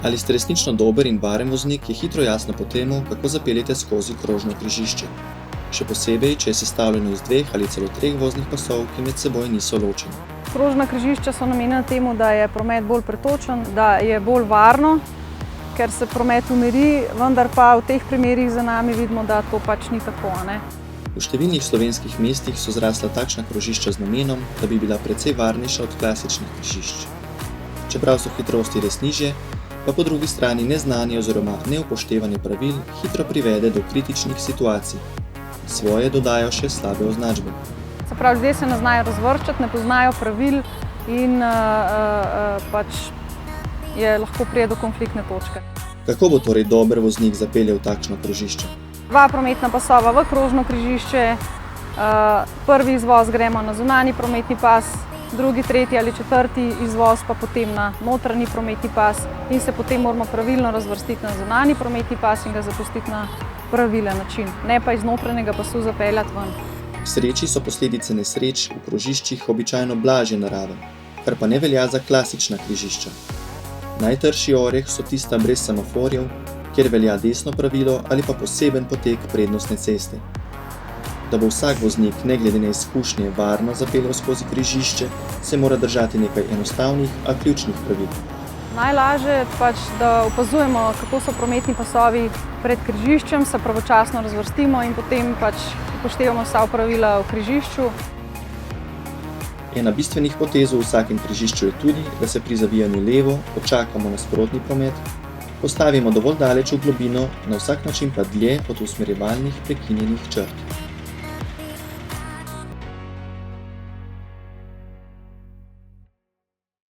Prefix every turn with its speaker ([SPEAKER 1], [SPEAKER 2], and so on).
[SPEAKER 1] Ali ste resnično dober in varen voznik, je hitro jasno po temu, kako zapeljete skozi krožno križišče. Še posebej, če je sestavljeno iz 2 ali celo 3 voznih pasov, ki med seboj niso ločeni.
[SPEAKER 2] Krožna križišča so namenjena temu, da je promet bolj pretočen, da je bolj varno, ker se promet umiri, vendar pa v teh primerih za nami vidimo, da to pač ni tako, ne?
[SPEAKER 1] V številnih slovenskih mestih so zrasla takšna krožišča z namenom, da bi bila precej varnejša od klasičnih križišč. Čeprav so hitrosti res nižje, pa po drugi strani neznanje oziroma neupoštevanje pravil hitro privede do kritičnih situacij. Svoje dodajo še slabe označbe.
[SPEAKER 2] Se pravi, ljudje se ne znajo razvrščati, ne poznajo pravil in pač lahko pride do konfliktne točke.
[SPEAKER 1] Kako bo torej dober voznik zapeljal takšno krožišče?
[SPEAKER 2] 2 prometna pasova v krožno križišče, prvi izvoz gremo na zunanji prometni pas, drugi, tretji ali četrti izvoz pa potem na notranji prometni pas in se potem moramo pravilno razvrstiti na zunanji prometni pas in ga zapustiti na pravilen način, ne pa iz notranjega pasu zapeljati ven.
[SPEAKER 1] K sreči so posledice nesreč v krožiščih običajno blažje narave, kar pa ne velja za klasična križišča. Najtrši oreh so tista brez semaforjev, kjer velja desno pravilo ali pa poseben potek prednostne ceste. Da bo vsak voznik, ne glede na izkušnje, varno zapeljal skozi križišče, se mora držati nekaj enostavnih, a ključnih pravil.
[SPEAKER 2] Najlažje je pač, da opazujemo, kako so prometni pasovi pred križiščem, se pravočasno razvrstimo in potem pač upoštevamo vsa pravila v križišču.
[SPEAKER 1] Ena bistvenih potez v vsakem križišču je tudi, da se pri zavijanju levo počakamo nasprotni promet, postavimo dovolj daleč v globino, na vsak način pa dlje od usmerjevalnih prekinjenih črt.